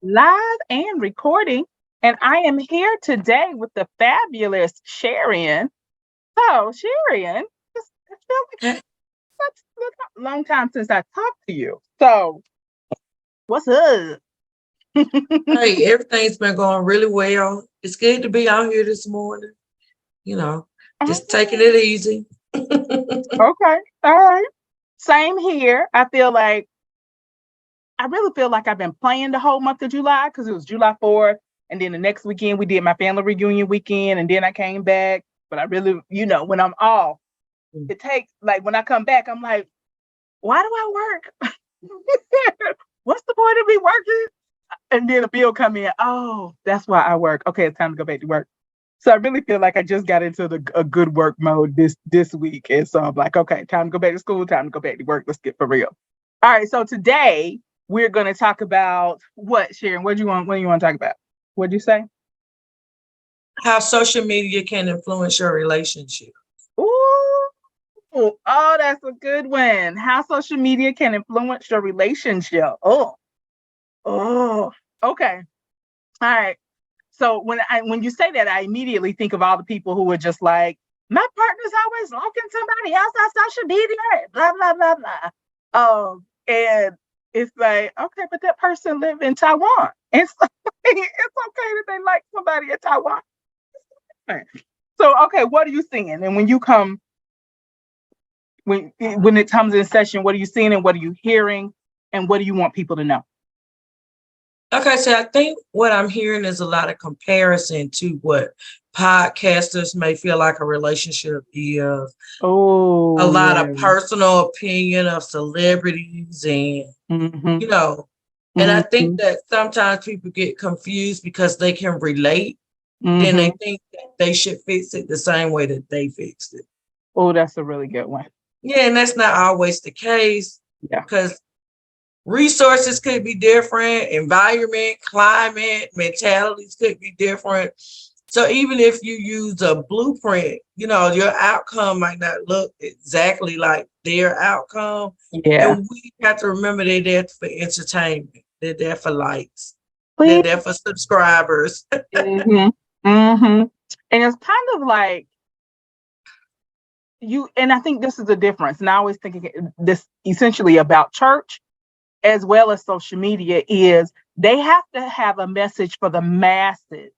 live and recording. And I am here today with the fabulous Sharon. So, Sharon, it feels like Hey, such a long time since I talked to you. So, what's up? everything's been going really well. It's good to be out here this morning, you know, just taking it easy. Okay, all right. Same here. I really feel like I've been playing the whole month of July because it was July 4th. And then the next weekend, we did my family reunion weekend. And then I came back. But I really, when I'm off, it takes, like, when I come back, I'm like, why do I work? What's the point of me working? And then a bill come in. Oh, that's why I work. Okay, it's time to go back to work. So I really feel like I just got into a good work mode this week. And so I'm like, okay, time to go back to school, time to go back to work. Let's get for real. All right. So today we're going to talk about what, Sharon? What do you want to talk about? What'd you say? How social media can influence your relationship. Ooh, oh, that's a good one. How social media can influence your relationship. Oh, okay. All right. So when you say that, I immediately think of all the people who are just like, my partner's always liking somebody else on social media, blah blah blah blah. And it's like, okay, but that person live in Taiwan. It's like, it's okay that they like somebody in Taiwan. So okay, what are you seeing? And when it comes in session, what are you seeing and what are you hearing and what do you want people to know? Okay, so I think what I'm hearing is a lot of comparison to what podcasters may feel like a relationship is. A Oh lot yeah. of personal opinion of celebrities and Mm-hmm. you know, and I think Mm-hmm. that sometimes people get confused because they can relate. Then they Mm-hmm. think that they should fix it the same way that they fixed it. Oh, that's a really good one. Yeah, and that's not always the case Yeah. because resources could be different, environment, climate, mentalities could be different. So even if you use a blueprint, your outcome might not look exactly like their outcome. Yeah. And we have to remember they're there for entertainment. They're there for likes. They're Please. there for subscribers. Mm-hmm. Mm-hmm. And it's kind of like and I think this is the difference. And I always think this essentially about church as well as social media is they have to have a message for the masses.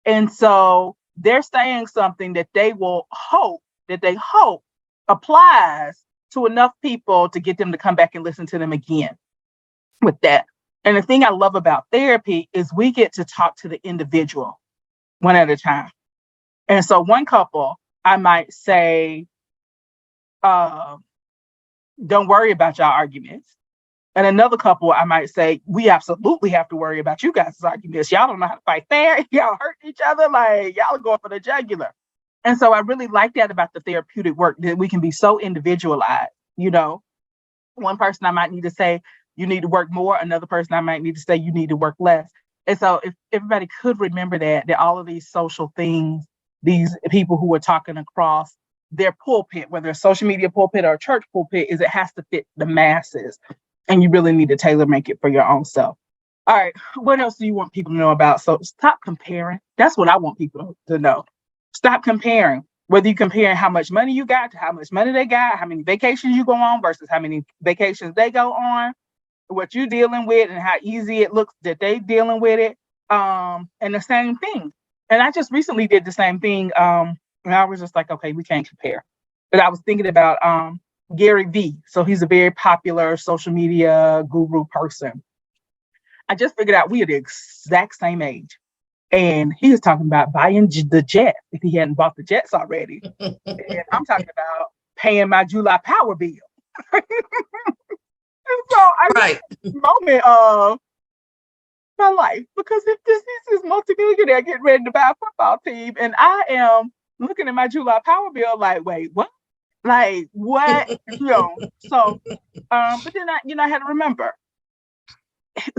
And so they're saying something that they hope applies to enough people to get them to come back and listen to them again with that. And the thing I love about therapy is we get to talk to the individual one at a time. And so one couple, I might say, uh, don't worry about y'all arguments. And another couple, I might say, we absolutely have to worry about you guys' arguments. Y'all don't know how to fight fair. Y'all hurt each other. Like, y'all are going for the jugular. And so I really like that about the therapeutic work that we can be so individualized. You know, one person I might need to say, you need to work more. Another person I might need to say, you need to work less. And so if everybody could remember that all of these social things, these people who are talking across their pulpit, whether it's social media pulpit or church pulpit, is it has to fit the masses. And you really need to tailor make it for your own self. All right. What else do you want people to know about? So stop comparing. That's what I want people to know. Stop comparing. Whether you comparing how much money you got to how much money they got, how many vacations you go on versus how many vacations they go on, what you're dealing with and how easy it looks that they dealing with it. And the same thing. And I just recently did the same thing. And I was just like, okay, we can't compare. But I was thinking about Gary V. So he's a very popular social media guru person. I just figured out we are the exact same age. And he was talking about buying the jet if he hadn't bought the jets already. And I'm talking about paying my July power bill. And so I just Right. had this moment of my life because if this is multimillionaire getting ready to buy a football team, and I am looking at my July power bill like, wait, what? Like what? So but then I had to remember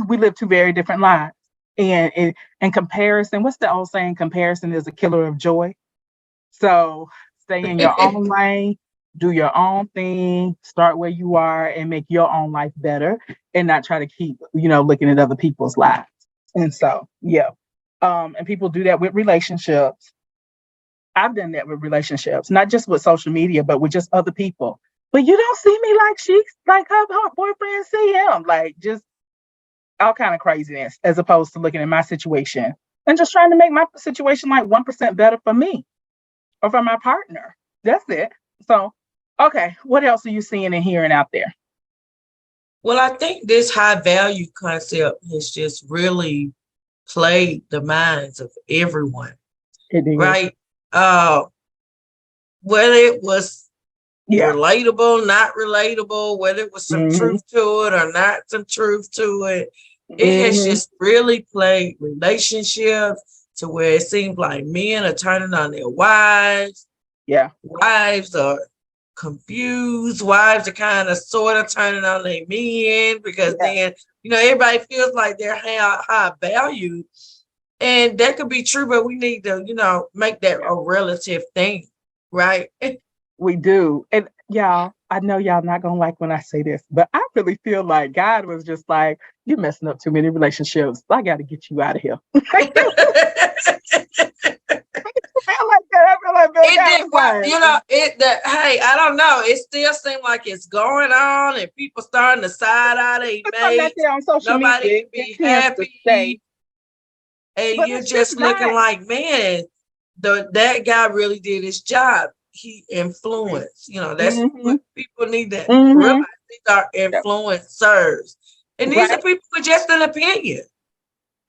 we live two very different lives. And comparison, what's the old saying? Comparison is a killer of joy. So stay in your own lane, do your own thing, start where you are and make your own life better and not try to keep, looking at other people's lives. And so, yeah. And people do that with relationships. I've done that with relationships, not just with social media, but with just other people. But you don't see me like she's like her boyfriend see him. Like just all kind of craziness, as opposed to looking at my situation and just trying to make my situation like 1% better for me or for my partner. That's it. So, okay, what else are you seeing and hearing out there? Well, I think this high value concept has just really played the minds of everyone, It is. right? Uh, whether it was Yeah. relatable, not relatable, whether it was some Mm-hmm. truth to it or not some truth to it, it has Mm-hmm. just really played relationships to where it seems like men are turning on their wives, Yeah. wives are confused, wives are kind of sort of turning on their men because Yeah. then, everybody feels like they're high value. And that could be true, but we need to, make that Yeah. a relative thing, right? We do. And y'all, I know y'all not gonna like when I say this, but I really feel like God was just like, you're messing up too many relationships. I gotta get you out of here. I feel like that. I feel like Bill It God did was what, like, hey, I don't know. It still seemed like it's going on and people starting to side eye their put something out mates. there on social Nobody media, can it be tends to stay, happy. And but you're it's just just looking not. like, man, that guy really did his job. He influenced. That's Mm-hmm. what people need to realize. Mm-hmm. These are Yep. influencers. And these are Right. people with just an opinion.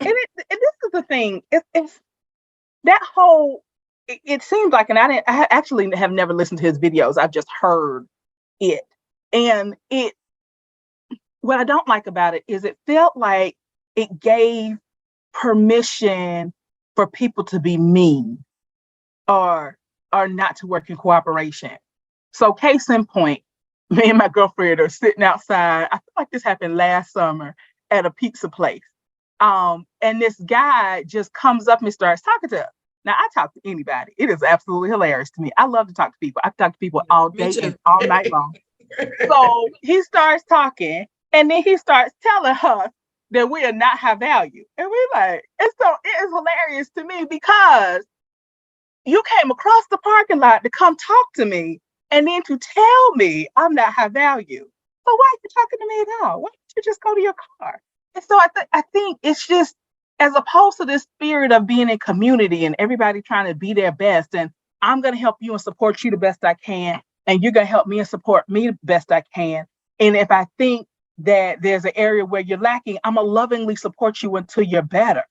And this is the thing. It's that whole. It seems like, and I actually have never listened to his videos. I've just heard it, and it. What I don't like about it is it felt like it gave permission for people to be mean or not to work in cooperation. So case in point, me and my girlfriend are sitting outside. I feel like this happened last summer at a pizza place. And this guy just comes up and starts talking to us. Now I talk to anybody. It is absolutely hilarious to me. I love to talk to people. I talk to people all Me day and too. all night long. So he starts talking, and then he starts telling us that we are not high value. And we're like, and so it is hilarious to me because you came across the parking lot to come talk to me and then to tell me I'm not high value. So why are you talking to me at all? Why don't you just go to your car? And so I think it's just, as opposed to this spirit of being in community and everybody trying to be their best, and I'm going to help you and support you the best I can, and you're going to help me and support me the best I can. And if I think that there's an area where you're lacking, I'm going to lovingly support you until you're better,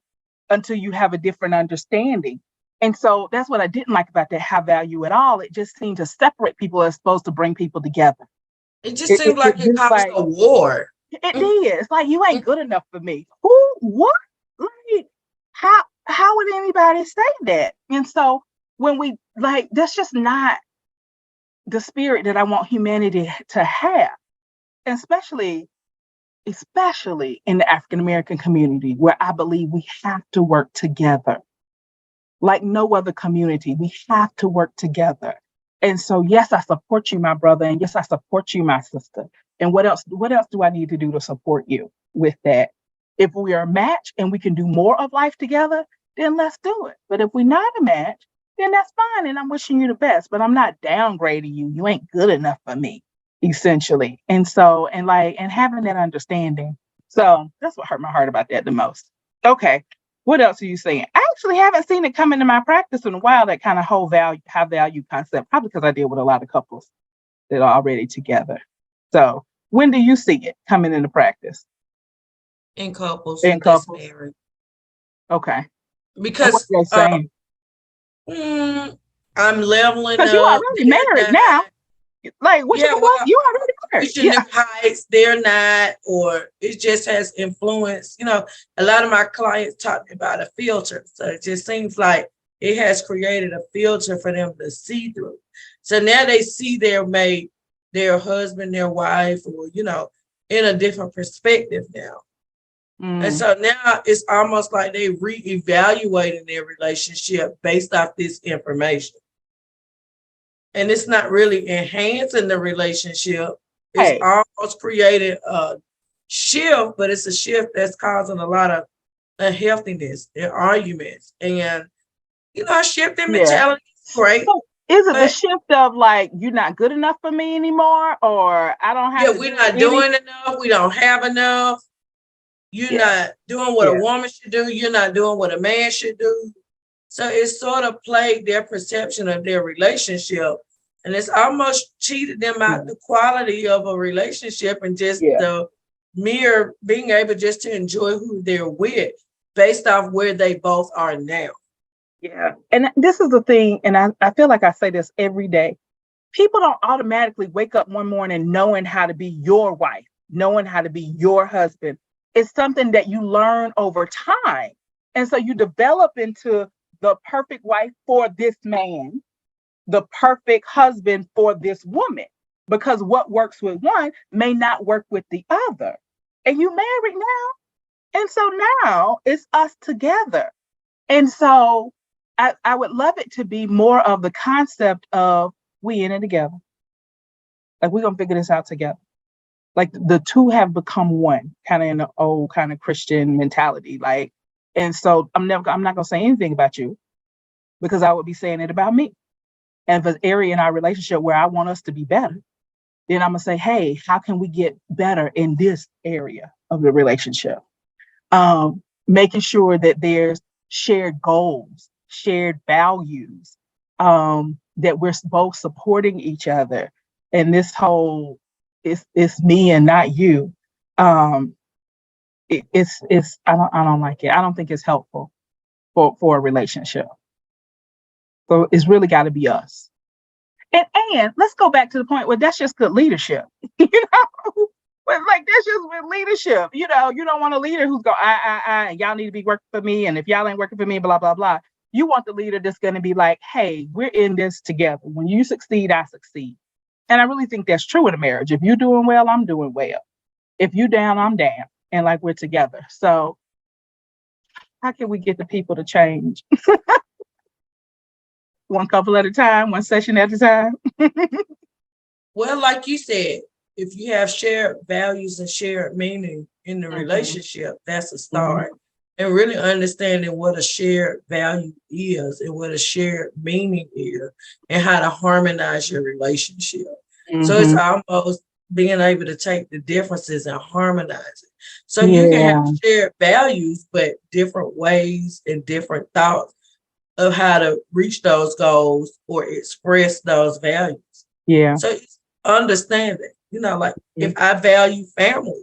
until you have a different understanding. And so that's what I didn't like about that high value at all. It just seemed to separate people as opposed to bring people together. It just seems It like it just caused like, a war. it Mm, did. It's like, you ain't mm. good enough for me. Who? What? Like, how would anybody say that? And so when we like, that's just not the spirit that I want humanity to have, especially in the African American community, where I believe we have to work together like no other community. We have to work together. And so, yes, I support you, my brother, and yes, I support you, my sister. And what else? What else do I need to do to support you with that? If we are a match and we can do more of life together, then let's do it. But if we're not a match, then that's fine. And I'm wishing you the best. But I'm not downgrading you. You ain't good enough for me, essentially. And so, and having that understanding. So that's what hurt my heart about that the most. Okay. What else are you saying? I actually haven't seen it come into my practice in a while, that kind of whole high value concept, probably because I deal with a lot of couples that are already together. So when do you see it coming into practice In couples in that's couples? married. Okay. And what Because are they saying? mm, I'm leveling Because you up, already they're married now. not. Like, what you Yeah, mean? What? well, You already married. reaching Yeah. new heights, they're not, or it just has influence. A lot of my clients talk about a filter. So it just seems like it has created a filter for them to see through. So now they see their mate, their husband, their wife, or, in a different perspective now. And Mm. so now it's almost like they reevaluating their relationship based off this information. And it's not really enhancing the relationship. It's Hey. almost creating a shift, but it's a shift that's causing a lot of healthiness in arguments. And, shifting Yeah. mentality is great, So is it the but shift of like you're not good enough for me anymore, or I don't have yeah, to we're do not any? doing enough. We don't have enough. You're Yeah, not doing what a yeah, woman should do. You're not doing what a man should do. So it sort of plagued their perception of their relationship. And it's almost cheated them out yeah, the quality of a relationship and just yeah, the mere being able just to enjoy who they're with based off where they both are now. yeah. And this is the thing, and I feel like I say this every day. People don't automatically wake up one morning knowing how to be your wife, knowing how to be your husband. It's something that you learn over time. And so you develop into the perfect wife for this man, the perfect husband for this woman, because what works with one may not work with the other. And you married now. And so now it's us together. And so I would love it to be more of the concept of we in it together. Like we're gonna figure this out together. Like the two have become one, kind of in the old kind of Christian mentality. Like, and so I'm not gonna say anything about you because I would be saying it about me. And if there's an area in our relationship where I want us to be better, then I'm gonna say, hey, how can we get better in this area of the relationship? Making sure that there's shared goals, shared values, that we're both supporting each other. And this whole it's me and not you. Um, it's I don't like it. I don't think it's helpful for a relationship. So it's really got to be us. And let's go back to the point where that's just good leadership. you know, but like that's just with leadership. You don't want a leader who's going, y'all need to be working for me, and if y'all ain't working for me, blah blah blah. You want the leader that's going to be like, hey, we're in this together. When you succeed, I succeed. And I really think that's true in a marriage. If you're doing well, I'm doing well. If you down, I'm down, and like we're together. So how can we get the people to change? One couple at a time, one session at a time. Well, like you said, if you have shared values and shared meaning in the Mhm, relationship, that's a mhm, start. And really understanding what a shared value is and what a shared meaning is and how to harmonize your relationship. So it's mhm. almost being able to take the differences and harmonize it. So you can have Yeah, shared values, but different ways and different thoughts of how to reach those goals or express those values. yeah. So it's understanding, like if I value family,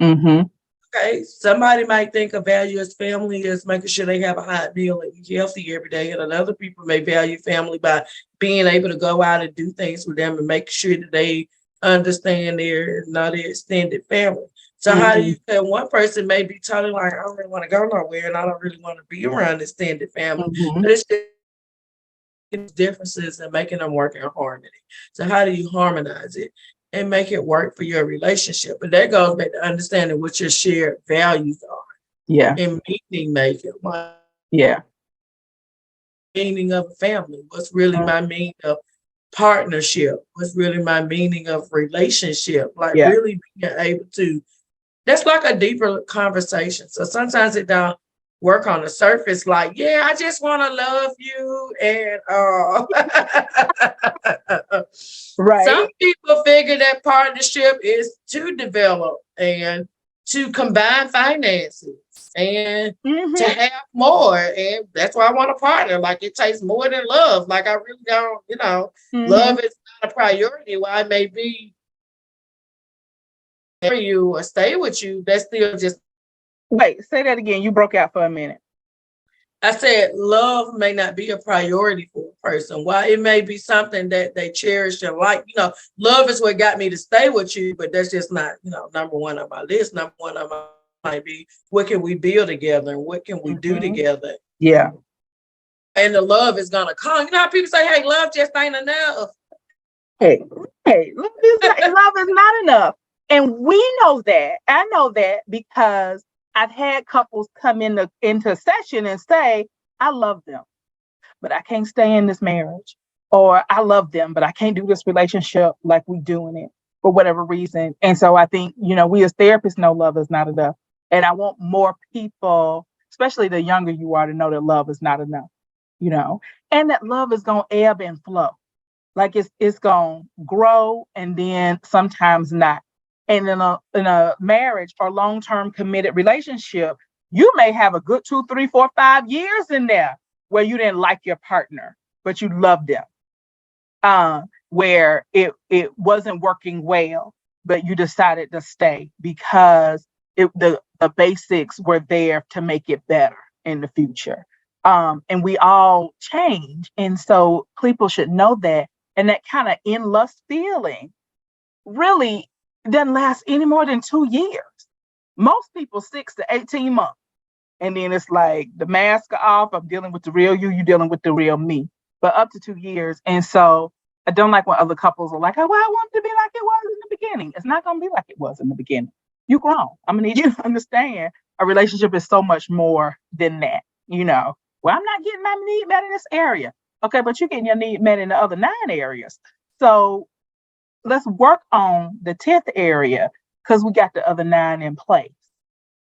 Mm-hmm. okay, somebody might think a value as family is making sure they have a hot meal and eat healthy every day. And other people may value family by being able to go out and do things with them and make sure that they understand their not their extended family. So how do Mm-hmm. you and one person may be totally like, I don't really want to go nowhere and I don't really want to be around extended family. Mm-hmm. But it's differences and making them work in harmony. So how do you harmonize it and make it work for your relationship? But that goes back to understanding what your shared values are Yeah, and meaning making. My yeah. meaning of a family. What's really Mm, my meaning of partnership? What's really my meaning of relationship? Like yeah. really being able to that's like a deeper conversation. So sometimes it don't work on the surface, like, yeah, I just want to love you. And some Right. people figure that partnership is to develop and to combine finances and to Mm-hmm. have more. And that's why I want a partner. Like it takes more than love. Like I really don't, Mm-hmm. love is not a priority. While I may be for you or stay with you, that's still just Wait, say that again. You broke out for a minute. I said love may not be a priority for a person. While it may be something that they cherish and like, love is what got me to stay with you, but that's just not, number one on my list. Number one on my might be what can we build together and what can we do Mm-hmm. together? Yeah. And the love is gonna come. You know how people say, hey, love just ain't enough. Hey, hey, love is not enough. And we know that. I know that because I've had couples come into session and say, I love them, but I can't stay in this marriage. Or I love them, but I can't do this relationship like we doing it for whatever reason. And so I think, we as therapists know love is not enough. And I want more people especially the younger you are, to know that love is not enough, and that love is going to ebb and flow. Like it's going to grow and then sometimes not. And in a marriage or long-term committed relationship, you may have a good 2, 3, 4, 5 years in there where you didn't like your partner, but you loved them. Where it wasn't working well, but you decided to stay because the basics were there to make it better in the future. And we all change, and so people should know that. And that kind of in lust feeling really doesn't last any more than 2 years. Most people 6 to 18 months, and then it's like the mask off. I'm dealing with the real you dealing with the real me. But up to 2 years. And so I don't like when other couples are like, oh, well, I want it to be like it was in the beginning. It's not going to be like it was in the beginning. You grown. I'm going to need you to understand a relationship is so much more than that. Well, I'm not getting my need met in this area. Okay, but you're getting your need met in the other 9 areas. So let's work on the 10th area because we got the other 9 in place.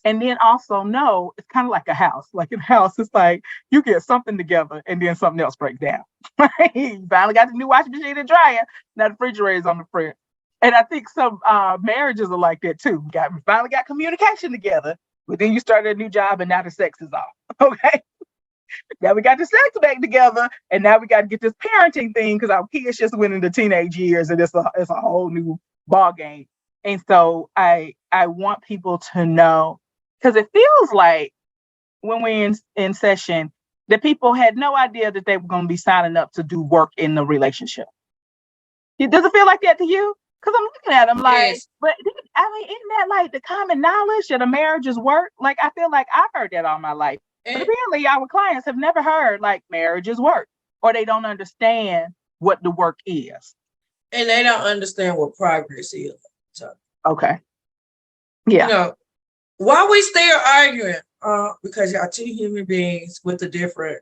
And then also know it's kind of like a house. Like in a house, it's like you get something together and then something else breaks down. You finally got the new washing machine and dryer. Now the refrigerator is on the fridge. And I think some marriages are like that too. We finally got communication together, but then you started a new job and now the sex is off. Okay. Now we got the sex back together, and now we got to get this parenting thing because our kids just went into teenage years, and it's a whole new ball game. And so I want people to know, because it feels like when we're in session that people had no idea that they were going to be signing up to do work in the relationship. Does it feel like that to you? Because I'm looking at them like, yes. But I mean, isn't that like the common knowledge that a marriage is work? Like, I feel like I've heard that all my life. But apparently our clients have never heard like marriage is work, or they don't understand what the work is. And they don't understand what progress is. So. Okay. Yeah. Why we still arguing? Because y'all 2 human beings with a different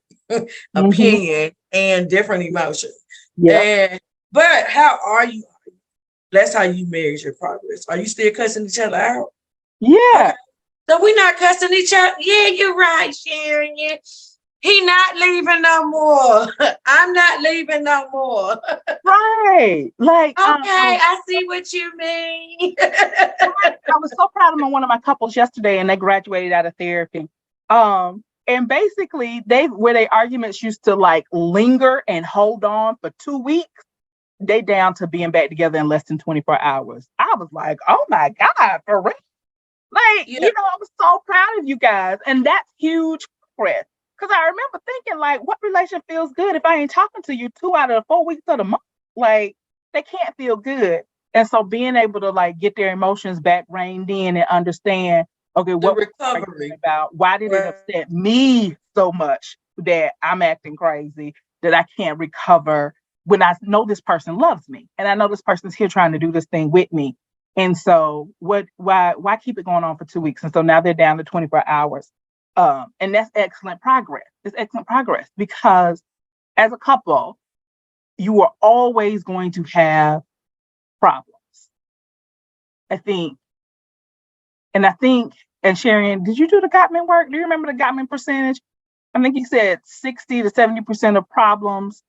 opinion and different emotions. Yeah. But how are you? That's how you measure your progress. Are you still cussing each other out? Yeah. Okay. So we're not cussing each other. Yeah, you're right, Sharon. Yeah. He not leaving no more. I'm not leaving no more. Right. Like, okay, I see what you mean. I was so proud of one of my couples yesterday, and they graduated out of therapy. And basically where their arguments used to like linger and hold on for 2 weeks, they down to being back together in less than 24 hours. I was like, oh my God, for real? Like, I was so proud of you guys. And that's huge progress. Because I remember thinking, like, what relationship feels good if I ain't talking to you 2 out of the 4 weeks of the month? Like, they can't feel good. And so being able to, like, get their emotions back reined in and understand, okay, what recovery about? Why did it upset me so much that I'm acting crazy, that I can't recover when I know this person loves me? And I know this person's here trying to do this thing with me. And so why keep it going on for 2 weeks? And so now they're down to 24 hours. And that's excellent progress. It's excellent progress because as a couple, you are always going to have problems. I think, and Sharon, did you do the Gottman work? Do you remember the Gottman percentage? I think he said 60 to 70% of problems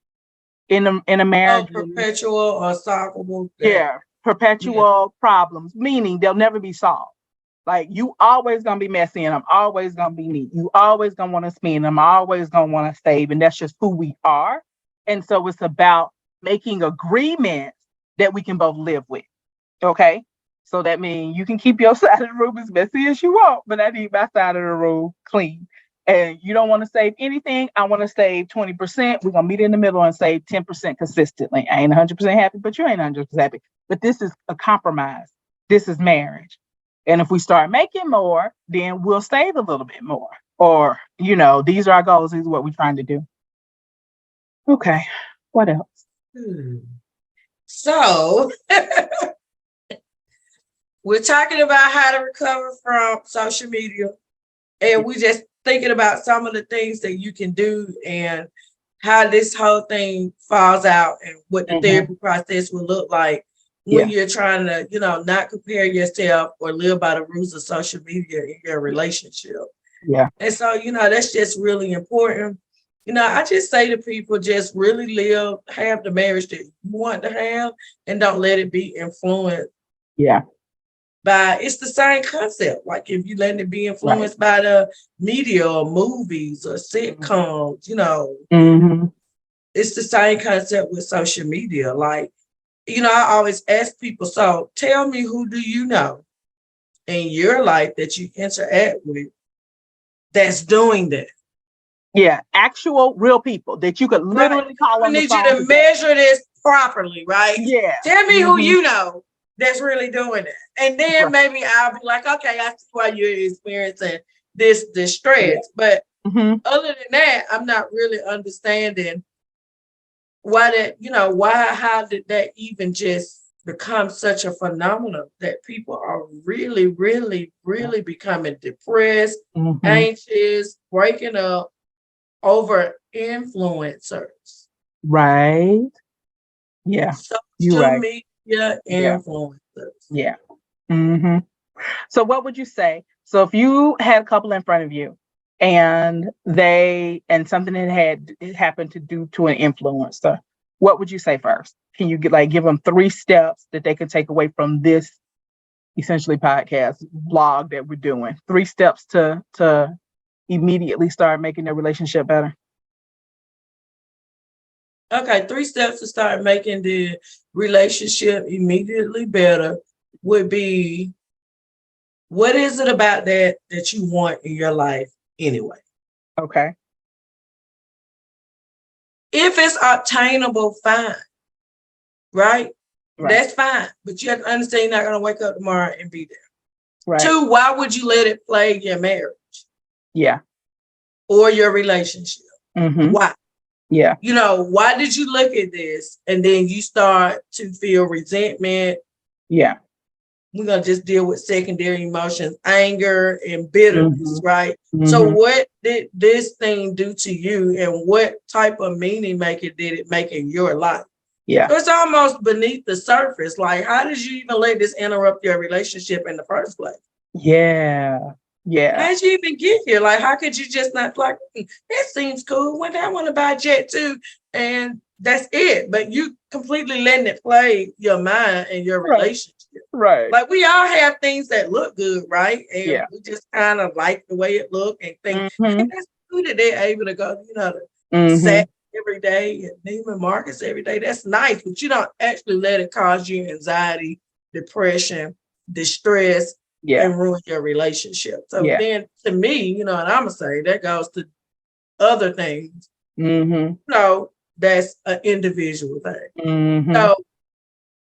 in a marriage. Perpetual or solvable. Yeah. Perpetual problems, meaning they'll never be solved. Like, you always gonna be messy and I'm always gonna be neat. You always gonna want to spend. I'm always gonna want to save. And that's just who we are. And so it's about making agreements that we can both live with. Okay. So that means you can keep your side of the room as messy as you want, but I need my side of the room clean. And you don't want to save anything. I want to save 20%. We're going to meet in the middle and save 10% consistently. I ain't 100% happy, but you ain't 100% happy. But this is a compromise. This is marriage. And if we start making more, then we'll save a little bit more. Or, these are our goals. These are what we're trying to do. Okay. What else? So, we're talking about how to recover from social media. And we just thinking about some of the things that you can do and how this whole thing falls out and what the therapy process will look like when you're trying to, not compare yourself or live by the rules of social media in your relationship. Yeah. And so, that's just really important. I just say to people, just really have the marriage that you want to have, and don't let it be influenced. Yeah. It's the same concept. Like if you let it be Right. influenced by the media or movies or sitcoms, Mm-hmm. it's the same concept with social media. Like, I always ask people, so tell me, who do you know in your life that you interact with that's doing that? Yeah. Actual real people that you could Right. literally call I on the need you phone to today. measure this properly, right? Yeah. Tell me who Mm-hmm. you know that's really doing it. And then Right. maybe I'll be like, okay, I see why you're experiencing this distress. Yeah. But Mm-hmm. other than that, I'm not really understanding how did that even just become such a phenomenon that people are really, really, really becoming depressed, Mm-hmm. anxious, breaking up over influencers. Right. Yeah. You're Social right. media Yeah. influencers. Yeah. Mm-hmm. So what would you say? So if you had a couple in front of you and something had happened to do to an influencer, what would you say first? Can you give them 3 steps that they can take away from this essentially podcast blog that we're doing? 3 steps to immediately start making their relationship better. Okay, 3 steps to start making the relationship immediately better would be, what is it about that you want in your life anyway? Okay. If it's obtainable, fine, right? Right. That's fine. But you have to understand you're not going to wake up tomorrow and be there. Right. 2, why would you let it plague your marriage? Yeah. Or your relationship? Mm-hmm. Why? Yeah. Why did you look at this and then you start to feel resentment? Yeah. We're going to just deal with secondary emotions, anger and bitterness, Mm-hmm. right? Mm-hmm. So what did this thing do to you, and what type of meaning did it make in your life? Yeah. So it's almost beneath the surface. Like, how did you even let this interrupt your relationship in the first place? Yeah. Yeah. How'd you even get here? Like, how could you just not like, that seems cool. One day I want to buy a jet too. And that's it. But you completely letting it play your mind and your Right. relationship. Right. Like, we all have things that look good, right? And Yeah. we just kind of like the way it look and think, hey, that's good that they're able to go, to set every day and Neiman Marcus every day. That's nice, but you don't actually let it cause you anxiety, depression, distress, and ruin your relationship. So then, to me, and I'm gonna say that goes to other things. That's an individual thing. So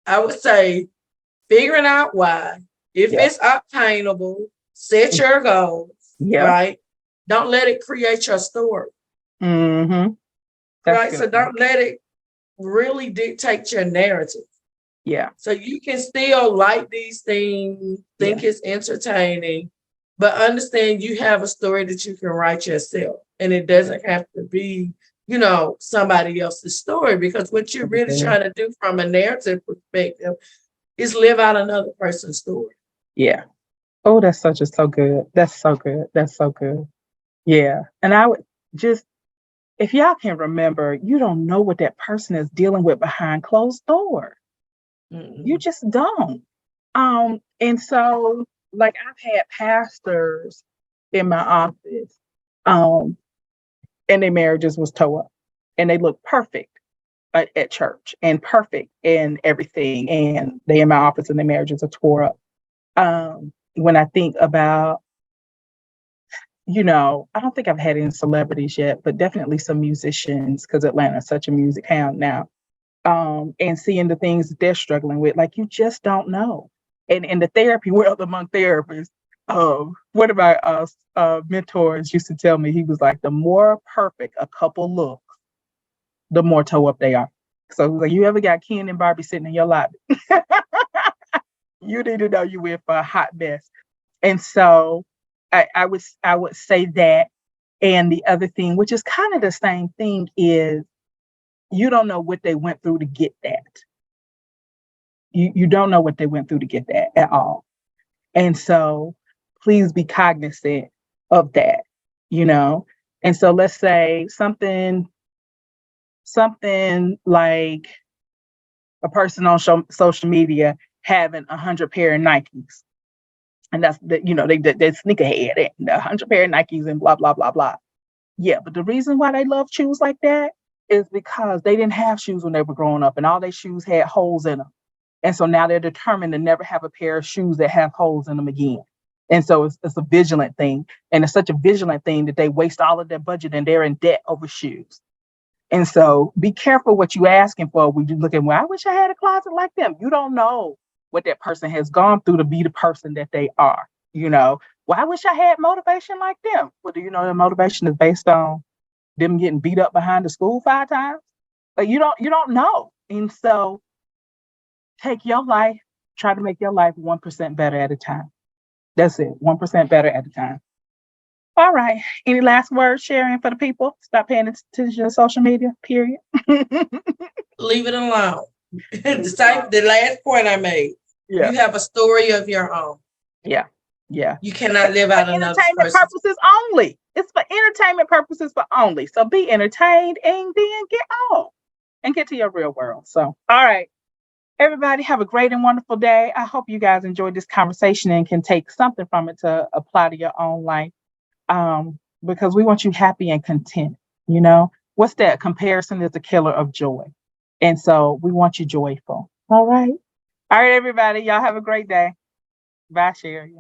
I would say figuring out why, if it's obtainable, set your goals, right? Don't let it create your story. Right. So don't let it really dictate your narrative. Yeah. So you can still like these things, think it's entertaining, but understand you have a story that you can write yourself. And it doesn't have to be, somebody else's story, because what you're really trying to do from a narrative perspective is live out another person's story. Yeah. Oh, that's so good. That's so good. That's so good. Yeah. And I would just, if y'all can remember, you don't know what that person is dealing with behind closed doors. You just don't. And so, like, I've had pastors in my office, and their marriages was tore up, and they look perfect at church and perfect and everything, and they in my office and their marriages are tore up. When I think about, I don't think I've had any celebrities yet, but definitely some musicians, because Atlanta is such a music town now. And seeing the things that they're struggling with, like, you just don't know. And in the therapy world, among therapists, one of my mentors used to tell me, he was like, the more perfect a couple looks, the more toe up they are. So like, you ever got Ken and Barbie sitting in your lobby, you need to know you in for a hot mess. And so I would say that. And the other thing, which is kind of the same thing, is you don't know what they went through to get that. You don't know what they went through to get that at all. And so please be cognizant of that, you know? And so let's say something like a person on social media having 100 pair of Nikes. And that's the, they sneakerhead and 100 pair of Nikes and blah, blah, blah, blah. Yeah, but the reason why they love shoes like that is because they didn't have shoes when they were growing up and all their shoes had holes in them. And so now they're determined to never have a pair of shoes that have holes in them again. And so it's a vigilant thing. And it's such a vigilant thing that they waste all of their budget and they're in debt over shoes. And so be careful what you're asking for when you look at, well, I wish I had a closet like them. You don't know what that person has gone through to be the person that they are. Well, I wish I had motivation like them. Well, do you know that motivation is based on them getting beat up behind the school 5 times? But you don't know. And so take your life, try to make your life 1% better at a time. That's it, 1% better at a time. All right. Any last words, Sharon, for the people? Stop paying attention to social media, period. Leave it alone. The last point I made. Yeah. You have a story of your own. Yeah. Yeah. You cannot live out another entertainment person's. purposes only. It's for entertainment purposes for only. So be entertained and then get off and get to your real world. So, all right. Everybody have a great and wonderful day. I hope you guys enjoyed this conversation and can take something from it to apply to your own life. Because we want you happy and content. What's that? Comparison is the killer of joy. And so we want you joyful. All right. All right, everybody. Y'all have a great day. Bye, Sherry.